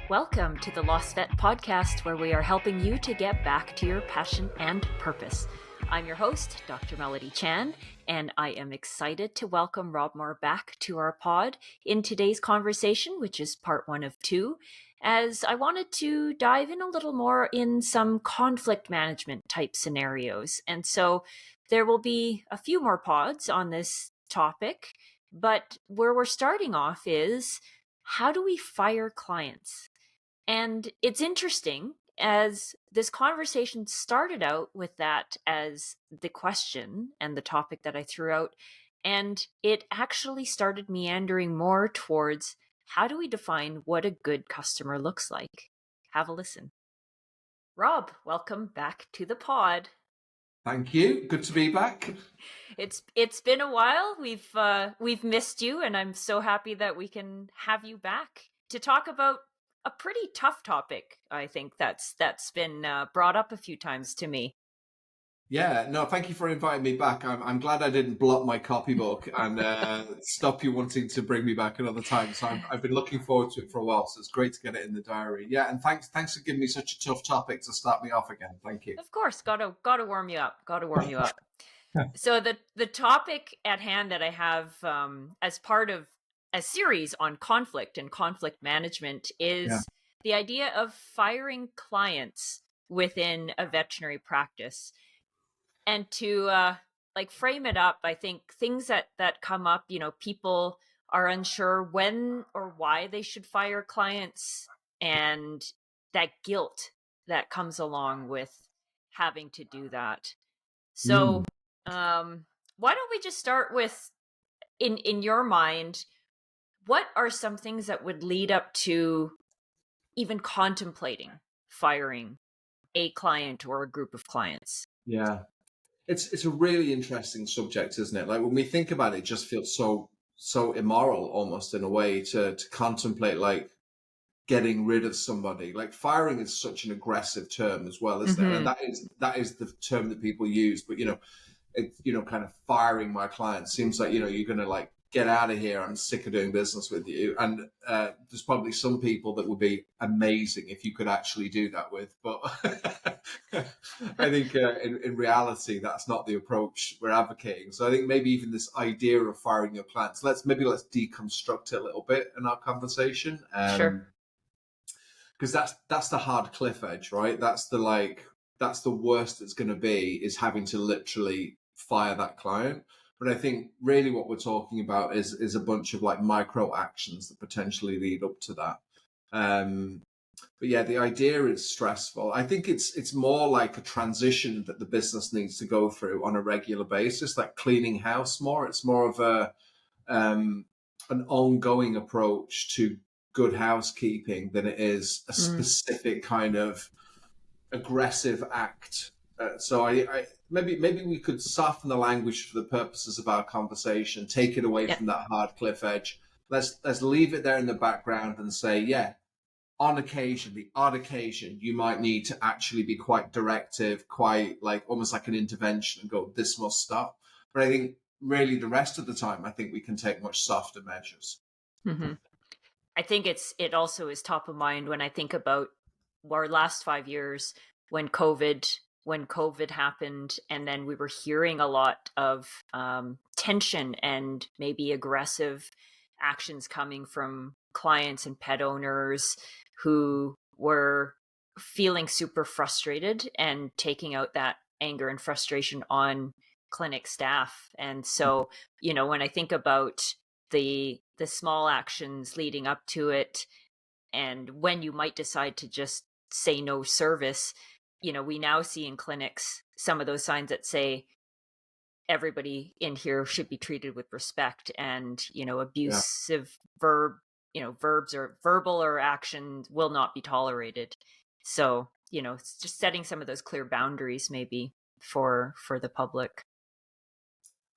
Welcome to the Lost Vet podcast, where we are helping you to get back to your passion and purpose. I'm your host, Dr. Melodie Chan, and I am excited to welcome Rob Marr back to our pod in today's conversation, which is part 1 of 2, as I wanted to dive in a little more in some conflict management type scenarios. And so there will be a few more pods on this topic, but where we're starting off is, how do we fire clients? And it's interesting, as this conversation started out with that as the question and the topic that I threw out. And it actually started meandering more towards, how do we define what a good customer looks like? Have a listen. Rob, welcome back to the pod. Thank you. Good to be back. It's been a while. We've missed you, and I'm so happy that we can have you back to talk about a pretty tough topic. I think that's been brought up a few times to me. Yeah, no, thank you for inviting me back. I'm glad I didn't block my copybook and stop you wanting to bring me back another time. So I've been looking forward to it for a while. So it's great to get it in the diary. Yeah, and thanks for giving me such a tough topic to start me off again. Thank you. Of course, gotta warm you up. So the topic at hand that I have as part of a series on conflict and conflict management is the idea of firing clients within a veterinary practice. And to frame it up, I think things that come up, people are unsure when or why they should fire clients, and that guilt that comes along with having to do that. So why don't we just start with, in your mind, what are some things that would lead up to even contemplating firing a client or a group of clients? Yeah. It's a really interesting subject, isn't it? Like when we think about it, it just feels so immoral almost in a way to contemplate like getting rid of somebody. Like firing is such an aggressive term as well, isn't it? And that is the term that people use. But kind of firing my client seems like you're going to like get out of here. I'm sick of doing business with you. And there's probably some people that would be amazing if you could actually do that with. But I think in reality, that's not the approach we're advocating. So I think maybe even this idea of firing your clients, let's deconstruct it a little bit in our conversation. Sure. Because that's the hard cliff edge, right? That's the worst it's going to be, is having to literally fire that client. But I think really what we're talking about is a bunch of like micro actions that potentially lead up to that. But yeah, the idea is stressful. I think it's more like a transition that the business needs to go through on a regular basis, like cleaning house more. It's more of an ongoing approach to good housekeeping than it is a specific kind of aggressive act. So I maybe we could soften the language for the purposes of our conversation, take it away from that hard cliff edge. Let's leave it there in the background and say, yeah, on occasion, the odd occasion, you might need to actually be quite directive, quite like almost like an intervention and go, this must stop. But I think really the rest of the time, I think we can take much softer measures. Mm-hmm. I think it also is top of mind when I think about our last 5 years when COVID happened, and then we were hearing a lot of tension and maybe aggressive actions coming from clients and pet owners who were feeling super frustrated and taking out that anger and frustration on clinic staff. And so, when I think about the small actions leading up to it, and when you might decide to just say no service, we now see in clinics some of those signs that say everybody in here should be treated with respect, and abusive verbs or verbal or action will not be tolerated. So it's just setting some of those clear boundaries maybe for the public.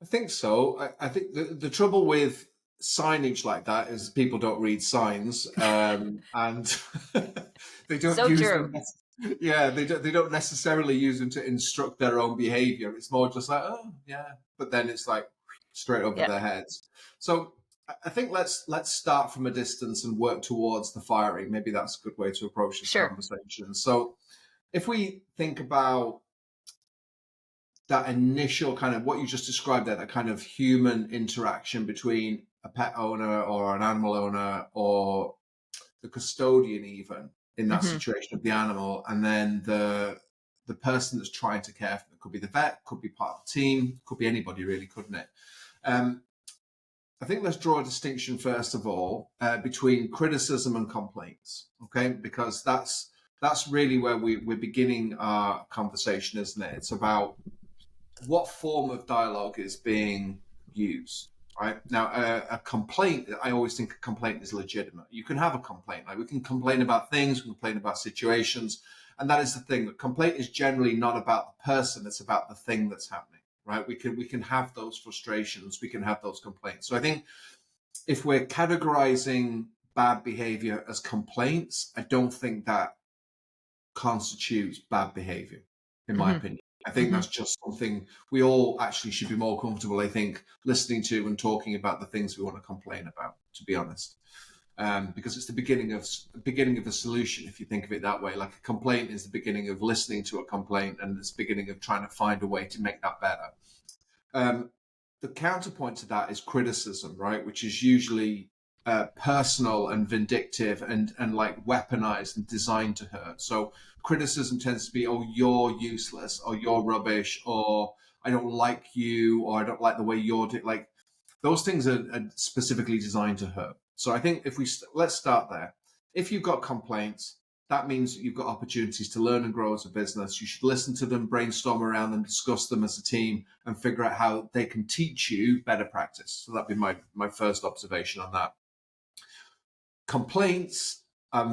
I think so. I think the trouble with signage like that is people don't read signs, and they don't use them. Yeah, they don't necessarily use them to instruct their own behavior. It's more just like, oh yeah, but then it's like straight over their heads. So I think let's start from a distance and work towards the firing. Maybe that's a good way to approach this Sure. conversation. So if we think about that initial kind of what you just described there, that kind of human interaction between a pet owner or an animal owner or the custodian, even in that Hmm. situation of the animal, and then the person that's trying to care for them. It could be the vet, could be part of the team, could be anybody really, couldn't it? Um, I think let's draw a distinction first of all between criticism and complaints, okay? Because that's really where we're beginning our conversation, isn't it? It's about what form of dialogue is being used. Right now, a complaint. I always think a complaint is legitimate. You can have a complaint. Like we can complain about things, we can complain about situations, and that is the thing. The complaint is generally not about the person; it's about the thing that's happening. Right? We can have those frustrations, we can have those complaints. So I think if we're categorizing bad behavior as complaints, I don't think that constitutes bad behavior, in my Hmm. opinion. I think Hmm. that's just something we all actually should be more comfortable, I think, listening to and talking about the things we want to complain about, to be honest. Because it's the beginning of a solution, if you think of it that way. Like a complaint is the beginning of listening to a complaint, and it's the beginning of trying to find a way to make that better. Um, the counterpoint to that is criticism, right? Which is usually personal and vindictive and like weaponized and designed to hurt. So criticism tends to be, oh, you're useless, or you're rubbish, or I don't like you, or I don't like the way you're doing. Like those things are specifically designed to hurt. So I think if let's start there. If you've got complaints, that means that you've got opportunities to learn and grow as a business. You should listen to them, brainstorm around them, discuss them as a team, and figure out how they can teach you better practice. So that'd be my first observation on that. Complaints are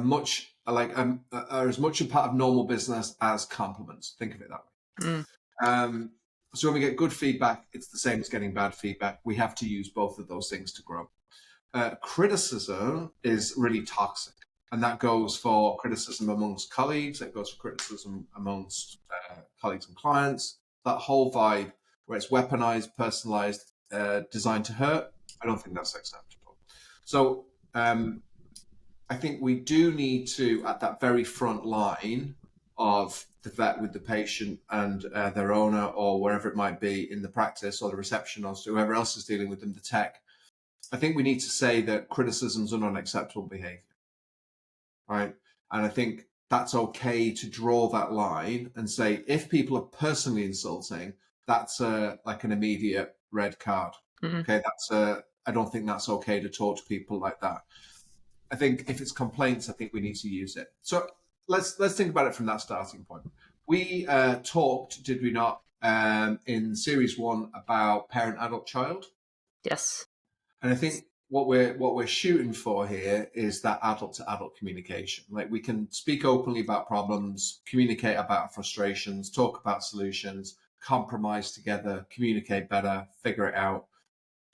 are as much a part of normal business as compliments. Think of it that Mm. way. So when we get good feedback, it's the same as getting bad feedback. We have to use both of those things to grow. Criticism is really toxic. And that goes for criticism amongst colleagues, it goes for criticism amongst colleagues and clients. That whole vibe where it's weaponized, personalized, designed to hurt, I don't think that's acceptable. So I think we do need to, at that very front line of the vet with the patient and their owner or wherever it might be in the practice or the receptionist or whoever else is dealing with them, the tech, I think we need to say that criticisms are not unacceptable behavior, right? And I think that's okay to draw that line and say if people are personally insulting, that's like an immediate red card. Hmm. Okay, I don't think that's okay to talk to people like that. I think if it's complaints, I think we need to use it. So let's think about it from that starting point. We talked, did we not, in series 1 about parent, adult, child, Yes. and I think what we're shooting for here is that adult to adult communication. Like we can speak openly about problems, communicate about frustrations, talk about solutions, compromise together, communicate better, figure it out.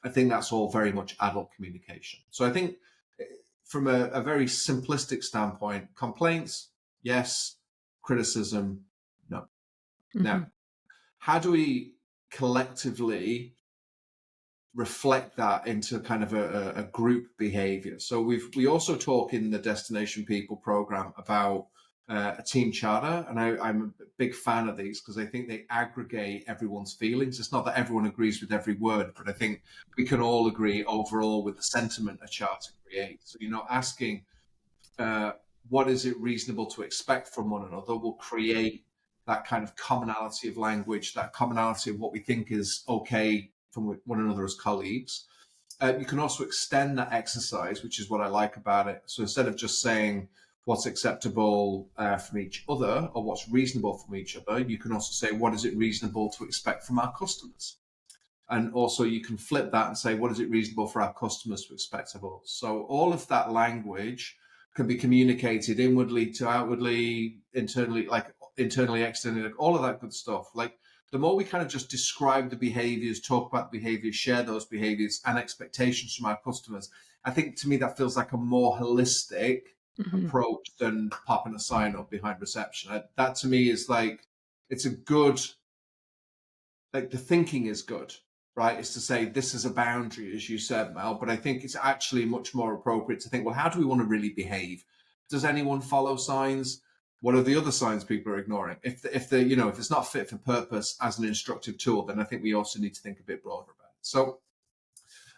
I think that's all very much adult communication. So I think from a very simplistic standpoint, complaints, yes, criticism, no. Hmm. Now, how do we collectively reflect that into kind of a group behavior? So we also talk in the Destination People program about a team charter, and I'm a big fan of these because I think they aggregate everyone's feelings. It's not that everyone agrees with every word, but I think we can all agree overall with the sentiment a charter creates. So asking uh, what is it reasonable to expect from one another will create that kind of commonality of language, that commonality of what we think is okay from one another as colleagues. You can also extend that exercise, which is what I like about it. So instead of just saying what's acceptable from each other or what's reasonable from each other, you can also say what is it reasonable to expect from our customers. And also you can flip that and say what is it reasonable for our customers to expect of us. So all of that language can be communicated inwardly to outwardly, internally, like internally, externally, like all of that good stuff. Like the more we kind of just describe the behaviors, talk about the behaviors, share those behaviors and expectations from our customers, I think to me that feels like a more holistic Hmm. approach than popping a sign up behind reception. That to me is like, it's a good, like the thinking is good. right, is to say this is a boundary, as you said, Mel, but I think it's actually much more appropriate to think, well, how do we want to really behave? Does anyone follow signs? What are the other signs people are ignoring? If it's not fit for purpose as an instructive tool, then I think we also need to think a bit broader about it. So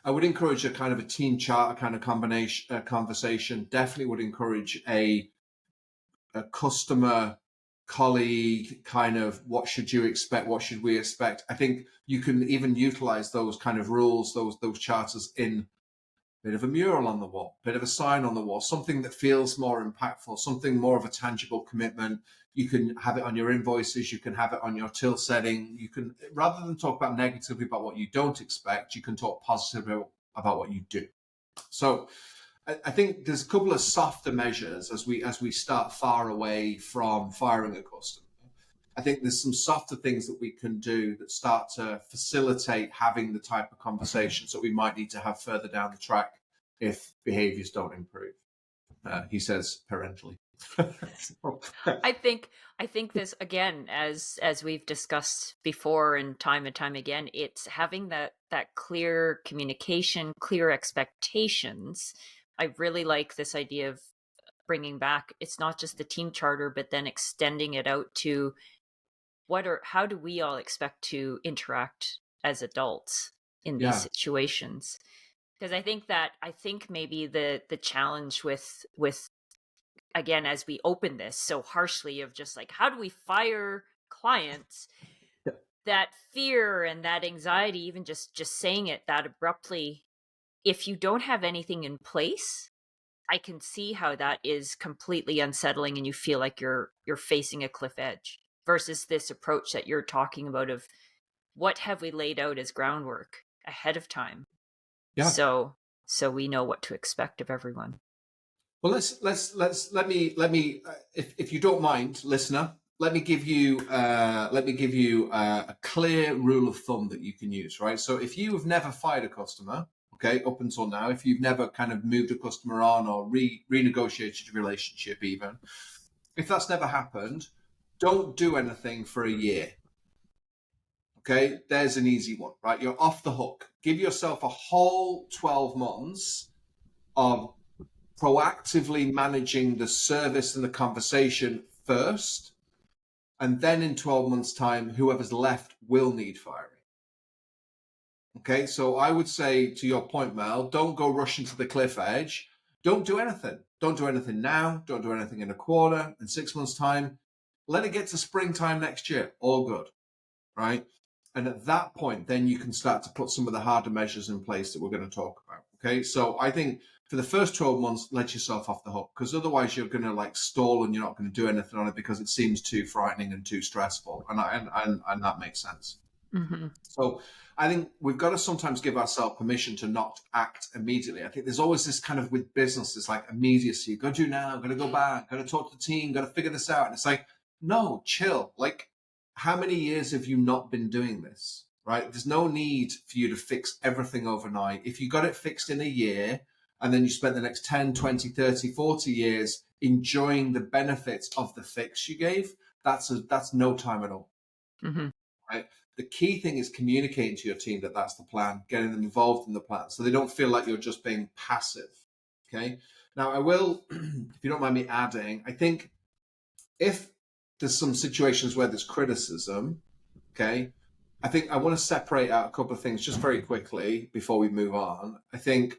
I would encourage a kind of a team charter kind of combination conversation. Definitely would encourage a customer colleague kind of, what should you expect, what should we expect. I think you can even utilize those kind of rules, those charters, in a bit of a mural on the wall, a bit of a sign on the wall, something that feels more impactful, something more of a tangible commitment. You can have it on your invoices, you can have it on your till setting. You can, rather than talk about negatively about what you don't expect, you can talk positively about what you do. So I think there's a couple of softer measures as we start far away from firing a customer. I think there's some softer things that we can do that start to facilitate having the type of conversations that we might need to have further down the track if behaviours don't improve. He says parentally. I think this, again, as we've discussed before and time again, it's having that clear communication, clear expectations. I really like this idea of bringing back, it's not just the team charter, but then extending it out to how do we all expect to interact as adults in these situations? Because I think maybe the challenge with again, as we open this so harshly of just like, how do we fire clients? Yeah. That fear and that anxiety, even just saying it that abruptly, if you don't have anything in place, I can see how that is completely unsettling, and you feel like you're facing a cliff edge, versus this approach that you're talking about of what have we laid out as groundwork ahead of time. Yeah. So we know what to expect of everyone. Well, let me if you don't mind, listener, let me give you a clear rule of thumb that you can use, right? So if you have never fired a customer, okay, up until now, if you've never kind of moved a customer on or renegotiated a relationship, even if that's never happened, don't do anything for a year. Okay, there's an easy one, right? You're off the hook. Give yourself a whole 12 months of proactively managing the service and the conversation first, and then in 12 months' time, whoever's left will need firing. Okay, so I would say, to your point, Mel, don't go rushing to the cliff edge. Don't do anything. Don't do anything now. Don't do anything in a quarter, in 6 months' time. Let it get to springtime next year. All good, right? And at that point, then you can start to put some of the harder measures in place that we're going to talk about. Okay, so I think for the first 12 months, let yourself off the hook, because otherwise you're going to like stall and you're not going to do anything on it because it seems too frightening and too stressful. And that makes sense. Mm-hmm. So I think we've got to sometimes give ourselves permission to not act immediately. I think there's always this kind of, with business, it's like immediacy. Got to do now, got to go back, got to talk to the team, got to figure this out. And it's like, no, chill. Like, how many years have you not been doing this, right? There's no need for you to fix everything overnight. If you got it fixed in a year and then you spent the next 10, 20, 30, 40 years enjoying the benefits of the fix you gave, that's no time at all. Mm-hmm. Right? The key thing is communicating to your team that that's the plan, getting them involved in the plan so they don't feel like you're just being passive. Okay. Now, I will, if you don't mind me adding, I think if there's some situations where there's criticism, okay, I think I want to separate out a couple of things just very quickly before we move on. I think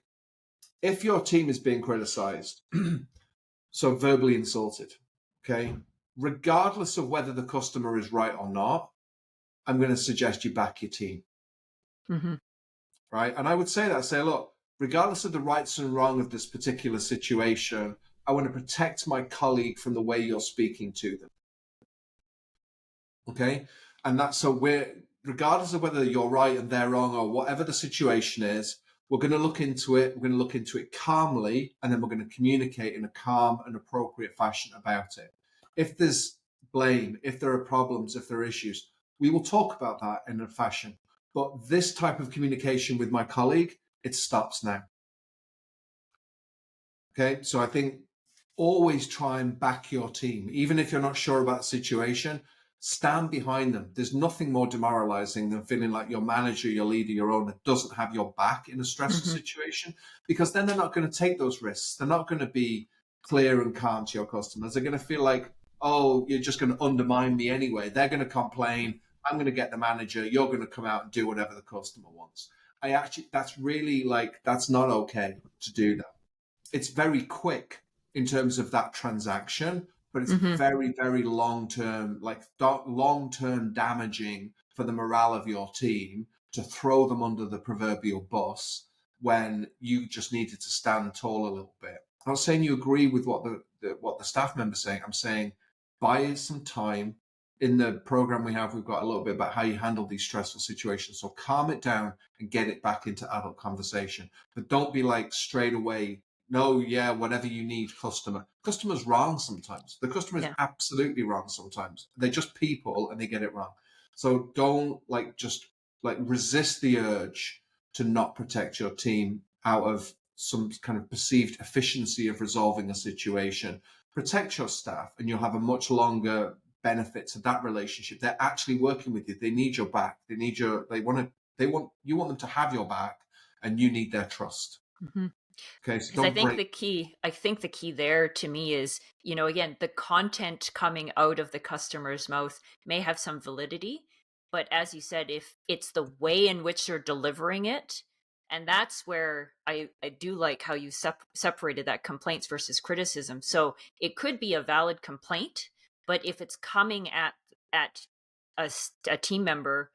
if your team is being criticized, so verbally insulted, okay, regardless of whether the customer is right or not, I'm going to suggest you back your team. Mm-hmm. Right? And I would say, look, regardless of the rights and wrong of this particular situation, I want to protect my colleague from the way you're speaking to them. Okay? And that's so regardless of whether you're right and they're wrong or whatever the situation is, we're going to look into it. We're going to look into it calmly, and then we're going to communicate in a calm and appropriate fashion about it. If there's blame, if there are problems, if there are issues, we will talk about that in a fashion. But this type of communication with my colleague, it stops now. Okay, so I think always try and back your team. Even if you're not sure about the situation, stand behind them. There's nothing more demoralizing than feeling like your manager, your leader, your owner doesn't have your back in a stressful Hmm. situation, because then they're not going to take those risks. They're not going to be clear and calm to your customers. They're going to feel like, oh, you're just going to undermine me anyway. They're going to complain. I'm going to get the manager. You're going to come out and do whatever the customer wants. That's really like, that's not okay to do that. It's very quick in terms of that transaction, but it's Hmm. very, very long term, like long term damaging for the morale of your team to throw them under the proverbial bus when you just needed to stand tall a little bit. I'm not saying you agree with what the staff member's saying. I'm saying buy some time. In the program we have, we've got a little bit about how you handle these stressful situations. So calm it down and get it back into adult conversation. But don't be like straight away, no, yeah, whatever you need, customer. Customer's wrong sometimes. The customer is Yeah. absolutely wrong sometimes. They're just people and they get it wrong. So don't just resist the urge to not protect your team out of some kind of perceived efficiency of resolving a situation. Protect your staff and you'll have a much longer benefit to that relationship. They're actually working with you. They need your back. You want them to have your back, and you need their trust. Hmm. Okay, so Because I don't think break. the key there to me is, again, the content coming out of the customer's mouth may have some validity, but as you said, if it's the way in which they're delivering it, and that's where I do like how you separated that complaints versus criticism. So it could be a valid complaint, but if it's coming at a team member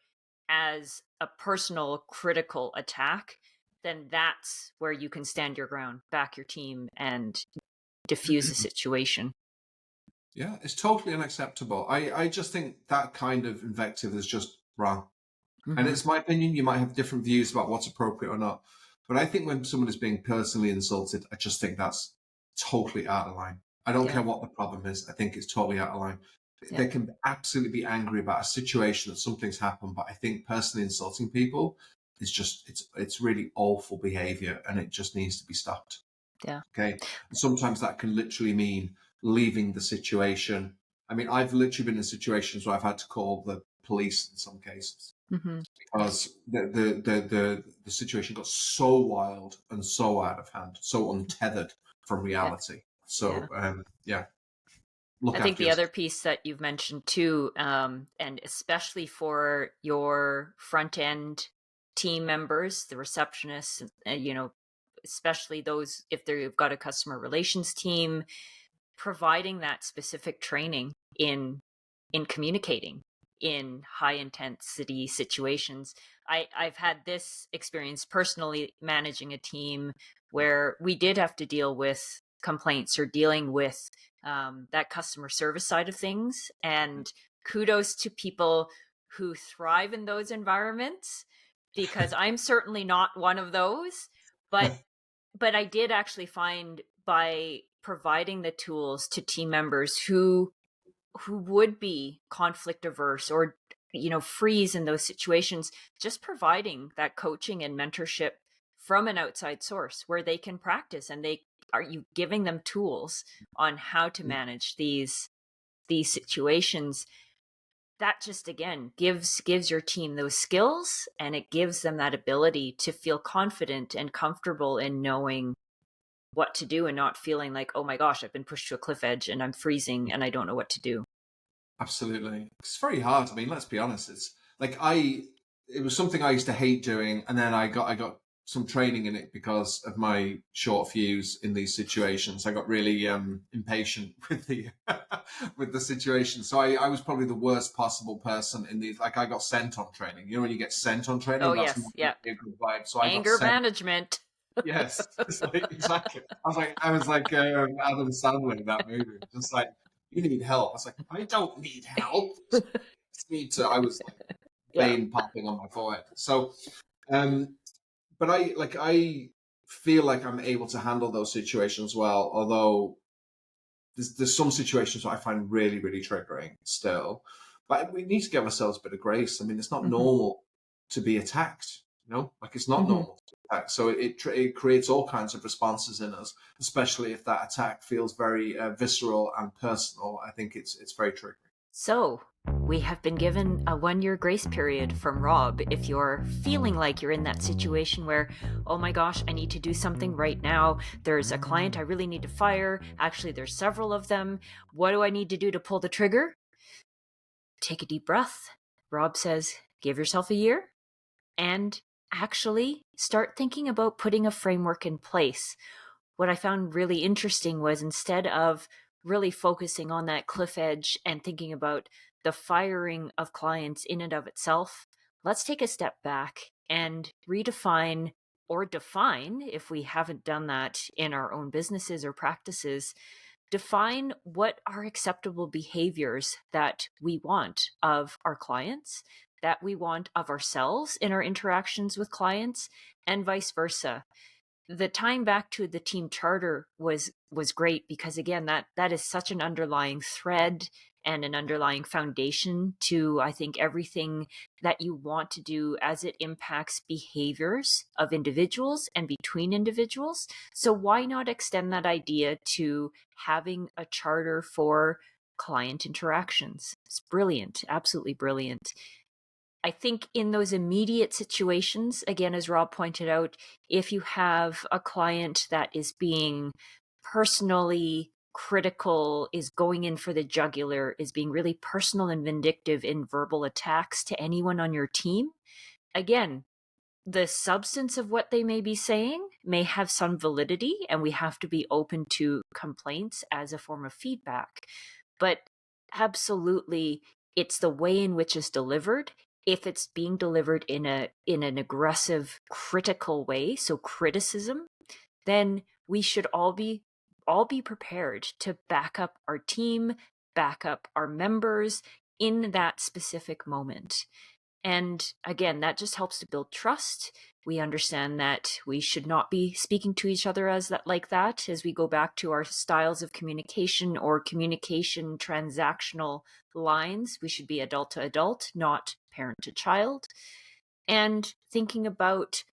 as a personal critical attack, then that's where you can stand your ground, back your team, and diffuse the situation. Yeah, it's totally unacceptable. I just think that kind of invective is just wrong. And Hmm. it's my opinion. You might have different views about what's appropriate or not. But I think when someone is being personally insulted, I just think that's totally out of line. I don't Yeah, care what the problem is. I think it's totally out of line. yeah, They can absolutely be angry about a situation that something's happened, but I think personally insulting people is just it's really awful behavior, and it just needs to be stopped. yeah. Okay. And sometimes that can literally mean leaving the situation. I mean, I've literally been in situations where I've had to call the police in some cases Hmm. because the situation got so wild and so out of hand, so untethered from Yeah, reality. yeah. So yeah, look I think after the other yourself. piece that you've mentioned too, and especially for your front end team members, the receptionists, especially those if they've got a customer relations team, providing that specific training in communicating in high intensity situations. I've had this experience personally managing a team where we did have to deal with complaints or dealing with that customer service side of things. And kudos to people who thrive in those environments, because I'm certainly not one of those. But I did actually find, by providing the tools to team members who would be conflict averse or freeze in those situations, just providing that coaching and mentorship from an outside source where they can practice, and they are you giving them tools on how to manage these situations, that just again gives your team those skills, and it gives them that ability to feel confident and comfortable in knowing what to do and not feeling like, oh my gosh, I've been pushed to a cliff edge and I'm freezing and I don't know what to do. Absolutely. It's very hard. I mean, let's be honest. It's like it was something I used to hate doing, and then I got some training in it because of my short fuse in these situations. I got really impatient with the with the situation. So I was probably the worst possible person in these. Like I got sent on training. You know when you get sent on Oh training, that's not yes, yeah. really a good vibe. So I got Anger sent. management. Yes, it's like, exactly. I was like Adam Sandler in that movie. Just like, you need help. I was like, I don't need help. Just need to. I was like Yeah. vein popping on my forehead. So, um, but I feel like I'm able to handle those situations well. Although there's some situations that I find really really triggering still. But we need to give ourselves a bit of grace. I mean, it's not Hmm. normal to be attacked. Like it's not Hmm. normal to be attacked. So it creates all kinds of responses in us, especially if that attack feels very visceral and personal. I think it's very triggering. So, we have been given a 1 year grace period from Rob. If you're feeling like you're in that situation where, oh my gosh, I need to do something right now. There's a client I really need to fire. Actually, there's several of them. What do I need to do to pull the trigger? Take a deep breath. Rob says, give yourself a year and actually start thinking about putting a framework in place. What I found really interesting was instead of really focusing on that cliff edge and thinking about the firing of clients in and of itself, let's take a step back and redefine or define, if we haven't done that in our own businesses or practices, define what are acceptable behaviors that we want of our clients, that we want of ourselves in our interactions with clients, and vice versa. The tying back to the team charter was great because again that is such an underlying thread and an underlying foundation to, I think, everything that you want to do as it impacts behaviors of individuals and between individuals. So why not extend that idea to having a charter for client interactions? It's brilliant, absolutely brilliant. I think in those immediate situations, again, as Rob pointed out, if you have a client that is being personally critical, is going in for the jugular, is being really personal and vindictive in verbal attacks to anyone on your team, again, the substance of what they may be saying may have some validity, and we have to be open to complaints as a form of feedback. But absolutely, it's the way in which it's delivered. If it's being delivered in an aggressive, critical way, so criticism, then we should all be prepared to back up our team, back up our members in that specific moment. And again, that just helps to build trust. We understand that we should not be speaking to each other as that like that as we go back to our styles of communication or communication transactional lines. We should be adult to adult, not parent to child. And thinking about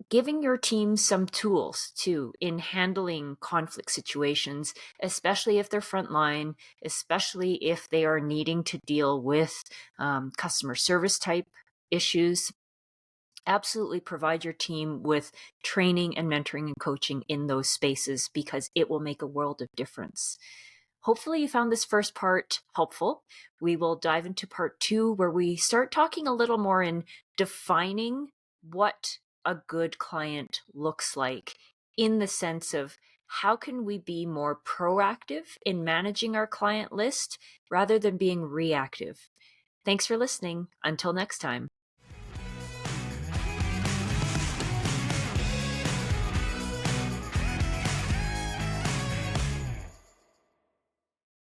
giving your team some tools too in handling conflict situations, especially if they're frontline, especially if they are needing to deal with customer service type issues. Absolutely provide your team with training and mentoring and coaching in those spaces because it will make a world of difference. Hopefully you found this first part helpful. We will dive into part 2 where we start talking a little more in defining what a good client looks like in the sense of how can we be more proactive in managing our client list rather than being reactive. Thanks for listening. Until next time.